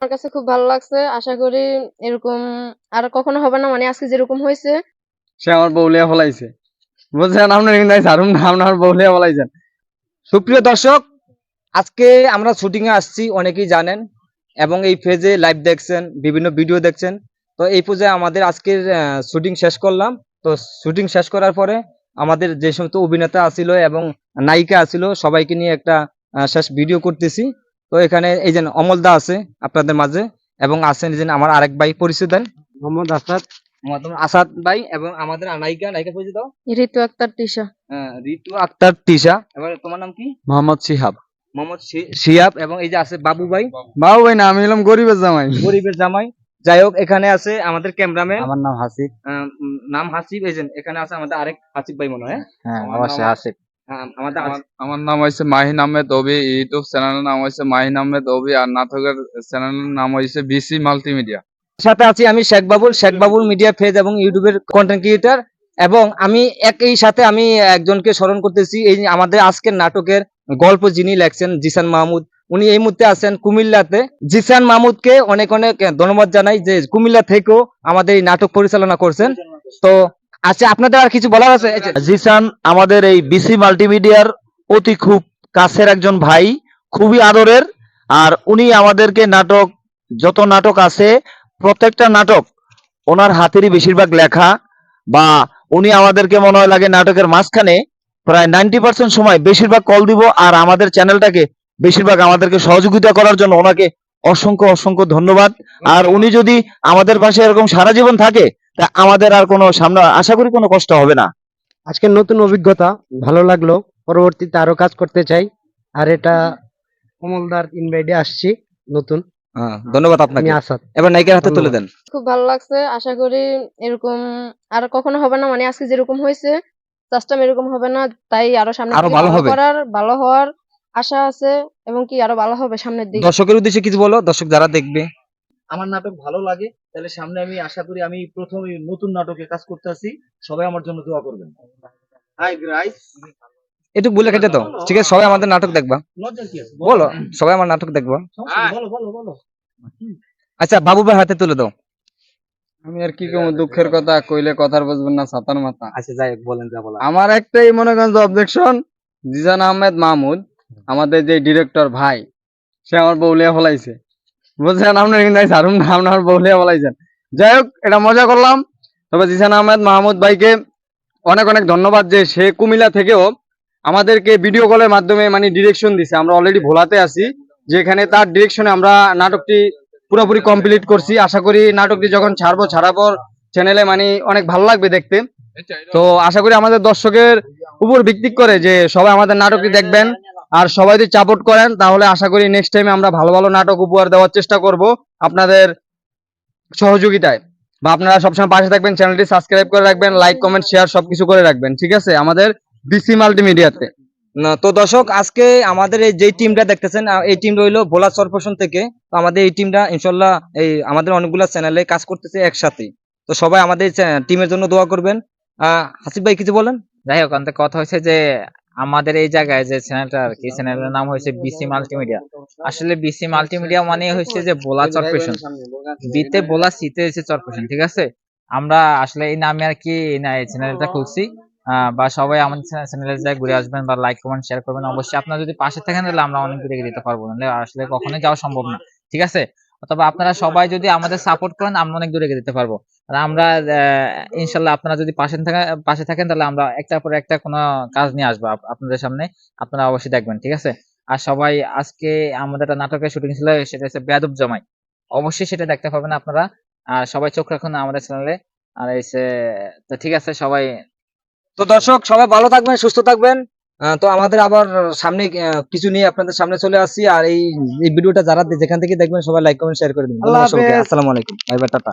আমার কাছে খুব ভালো লাগছে। আশা করি এরকম আর কখনো হবে না। মানে আজকে যেরকম হয়েছে। সে আমার বউলিয়া ফলাইছে, বুঝছেন? আপনার কিন্তু ছাড়ুন না, আপনার বউলিয়া ফলাইছেন। সুপ্রিয় দর্শক, আজকে আমরা শুটিং এ আসছি, অনেকেই জানেন এবং এই পেজে লাইভ দেখছেন, বিভিন্ন ভিডিও দেখছেন। তো এই পর্যায়ে আমাদের আজকের শুটিং শেষ করলাম। তো শুটিং শেষ করার পরে আমাদের যে সমস্ত অভিনেতা আছিল এবং নায়িকা আছিল সবাইকে নিয়ে একটা শেষ ভিডিও করতেছি। তো এখানে এই যে অমল দা আছে আপনাদের মাঝে, এবং আছেন এই যে আমার আরেক ভাই, পরিচয় দেন। মোহাম্মদ আসাদ। মোহাম্মদ আসাদ ভাই, এবং আমাদের নায়িকা নায়িকা পরিচয় দাও। ঋতু আক্তার তৃষা। ঋতু আক্তার তৃষা। এবার তোমার নাম কি? মোহাম্মদ শিহাব। মোহাম্মদ শিয়াব। এবং এই যে আছে বাবু ভাই। বাবু ভাই না, আমি হলাম গরিবের জামাই। গরিবের জামাই। যাই হোক, এখানে আছে আমাদের ক্যামেরাম্যান। আমার নাম হাসিব। নাম হাসিব। এই যে এখানে আছে আমাদের আরেক হাসিব ভাই মনে হয়। হ্যাঁ, অবশ্যই হাসিব। আমাদের আমার নাম হয়েছে মাহিন আহমেদ অবি। ইউটিউব চ্যানেলের নাম হয়েছে মাহিন আহমেদ অবি, আর নাটকের চ্যানেলের নাম হয়েছে বিসি মাল্টিমিডিয়া। সাথে আছি আমি শেখ বাবুল, শেখ বাবুল মিডিয়া পেজ এবং ইউটিউবের কন্টেন্ট ক্রিয়েটর। এবং আমি একই সাথে আমি একজনকে স্মরণ করতেছি, এই যে আমাদের আজকের নাটকের গল্প যিনি লেখছেন, জিসান মাহমুদ। উনি এই মুহূর্তে আছেন কুমিল্লাতে। জিসান মাহমুদকে অনেক অনেক ধন্যবাদ জানাই যে কুমিল্লা থেকেও আমাদের এই নাটক পরিচালনা করছেন। তো আচ্ছা, আপনাদের আর কিছু বলার আছে? জিসান আমাদের এই বিসি মাল্টিমিডিয়ার অতি খুব কাছের একজন ভাই, খুবই আদরের। আর উনি আমাদেরকে নাটক, যত নাটক আছে প্রত্যেকটা নাটক ওনার হাতেরই বেশিরভাগ লেখা, বা উনি আমাদেরকে মনে হয় লাগে নাটকের মাঝখানে প্রায় 90% সময় বেশিরভাগ কল দিব, আর আমাদের চ্যানেলটাকে বেশিরভাগ আমাদেরকে সহযোগিতা করার জন্য ওনাকে অসংখ্য অসংখ্য ধন্যবাদ। আর উনি যদি আমাদের পাশে এরকম সারা জীবন থাকে, তা আমাদের আর কোনো সামনে আশা করি কোনো কষ্ট হবে না। আজকের নতুন অভিজ্ঞতা ভালো লাগলো, পরবর্তীতে আরো কাজ করতে চাই। আর এটা কমলদার ইনভাইটে আসছি নতুন। ধন্যবাদ আমি আপনাকে। আসাদ। এবার নায়িকার হাতে তুলে দেন। খুব ভালো লাগছে। আশা করি এরকম আর কখনো হবে না। মানে আজকে যেরকম হয়েছে লাস্ট টাইম এরকম হবে না। তাই আরো সামনে আরো থেকে ভালো ভালো হবে। করার, ভালো হওয়ার আশা আছে এবং কি আরো ভালো হবে সামনের দিকে। দর্শকের উদ্দেশ্যে কিছু বলো, দর্শক যারা দেখবে। আমার নাটক ভালো লাগে, তাহলে সামনে আমি আশা করি আমি প্রথম নতুন নাটকে কাজ করতে আসি, সবাই আমার জন্য দোয়া করবেন। হাই গাইস, একটু বলে কেটে দাও, ঠিক আছে? সবাই আমাদের নাটক দেখবা, বলো সবাই আমার নাটক দেখবা। আচ্ছা, বাবু ভাই হাতে তুলে দাও। আমি আর কি কম, দুঃখের কথা কইলে কথার বুঝবেন না, ছাতার মাথা। আচ্ছা, যাই হোক, বলেন যা বলা। আমার একটাই মনে করেন যে অবজেকশন, জিসান আহমেদ মাহমুদ আমাদের যে ডিরেক্টর ভাই, সে আমার বউলিয়া ফলাইছে, বুঝছেন? আপনার কিন্তু ছাড়ুন না, আপনার বউলিয়া ফলাইছেন। যাই হোক, এটা মজা করলাম। তবে জিসান আহমেদ মাহমুদ ভাইকে অনেক অনেক ধন্যবাদ যে সে কুমিল্লা থেকেও আমাদেরকে ভিডিও কলের মাধ্যমে মানে ডিরেকশন দিছে। আমরা অলরেডি ভোলাতে আছি, যেখানে তার ডিরেকশনে আমরা নাটকটি পুরোপুরি কমপ্লিট করছি। আশা করি নাটকটি যখন ছাড়াবো চ্যানেলে মানে অনেক ভালো লাগবে দেখতে। তো আশা করি আমাদের দর্শকের উপর ভিত্তি করে যে সবাই আমাদের নাটকটি দেখবেন, আর সবাই যদি সাপোর্ট করেন তাহলে আশা করি নেক্সট টাইমে আমরা ভালো ভালো নাটক উপহার দেওয়ার চেষ্টা করব আপনাদের সহযোগিতায়। বা আপনারা সবসময় পাশে থাকবেন, চ্যানেলটি সাবস্ক্রাইব করে রাখবেন, লাইক কমেন্ট শেয়ার সবকিছু করে রাখবেন, ঠিক আছে? আমাদের বিসি মাল্টিমিডিয়াতে। তো দর্শক, আজকে আমাদের এই যে টিমটা দেখতেছেন, এই টিমটা হইলো ভোলা কর্পোরেশন থেকে। তো আমাদের এই টিমটা ইনশাল্লাহ এই আমাদের অনেকগুলো চ্যানেলে কাজ করতেছে একসাথে। তো সবাই আমাদের টিমের জন্য দোয়া করবেন। হাসিব ভাই কিছু বলেন। যাই হোক, অন্ত কথা হয়েছে যে আমাদের এই জায়গায় যে চ্যানেলটা আর কি, চ্যানেলের নাম হয়েছে বিসি মাল্টিমিডিয়া। আসলে বিসি মাল্টিমিডিয়া মানে হচ্ছে যে বোলা চরপেশন, বিতে বোলা, সিতে হচ্ছে চরপেশন, ঠিক আছে? আমরা আসলে এই নামে আর কি এই চ্যানেলটা খুলছি। বা সবাই আমাদের চ্যানেলে যায় ঘুরে আসবেন, বা লাইক কমেন্ট শেয়ার করবেন। অবশ্যই আপনারা যদি পাশে থাকেন তাহলে আমরা অনেক দূরে দিতে পারবো, নাহলে আসলে কখনোই যাওয়া সম্ভব না, ঠিক আছে? অথবা আপনারা সবাই যদি আমাদের সাপোর্ট করেন, আমরা অনেক দূরে দিতে পারবো। আর আমরা ইনশাল্লাহ আপনারা যদি পাশে থাকেন তাহলে আমরা একটার পর একটা কোনো কাজ নিয়ে আসবো আপনাদের সামনে। আপনারা অবশ্যই দেখবেন, ঠিক আছে? আর সবাই, আজকে আমাদের একটা নাটকের শুটিং ছিল, সেটা হচ্ছে বেয়াদব জামাই। অবশ্যই সেটা দেখতে পাবেন আপনারা। আর সবাই চোখ রাখুন আমাদের চ্যানেলে। আর এসে তো ঠিক আছে সবাই। তো দর্শক, সবাই ভালো থাকবেন, সুস্থ থাকবেন। তো আমাদের আবার সামনে কিছু নিয়ে আপনাদের সামনে চলে আসছি। আর এই ভিডিওটা যারা যেখান থেকে দেখবেন সবাই লাইক কমেন্ট শেয়ার করে দিন। আল্লাহ হাফেজ। আসসালামু আলাইকুম, বাই বাই, টাটা।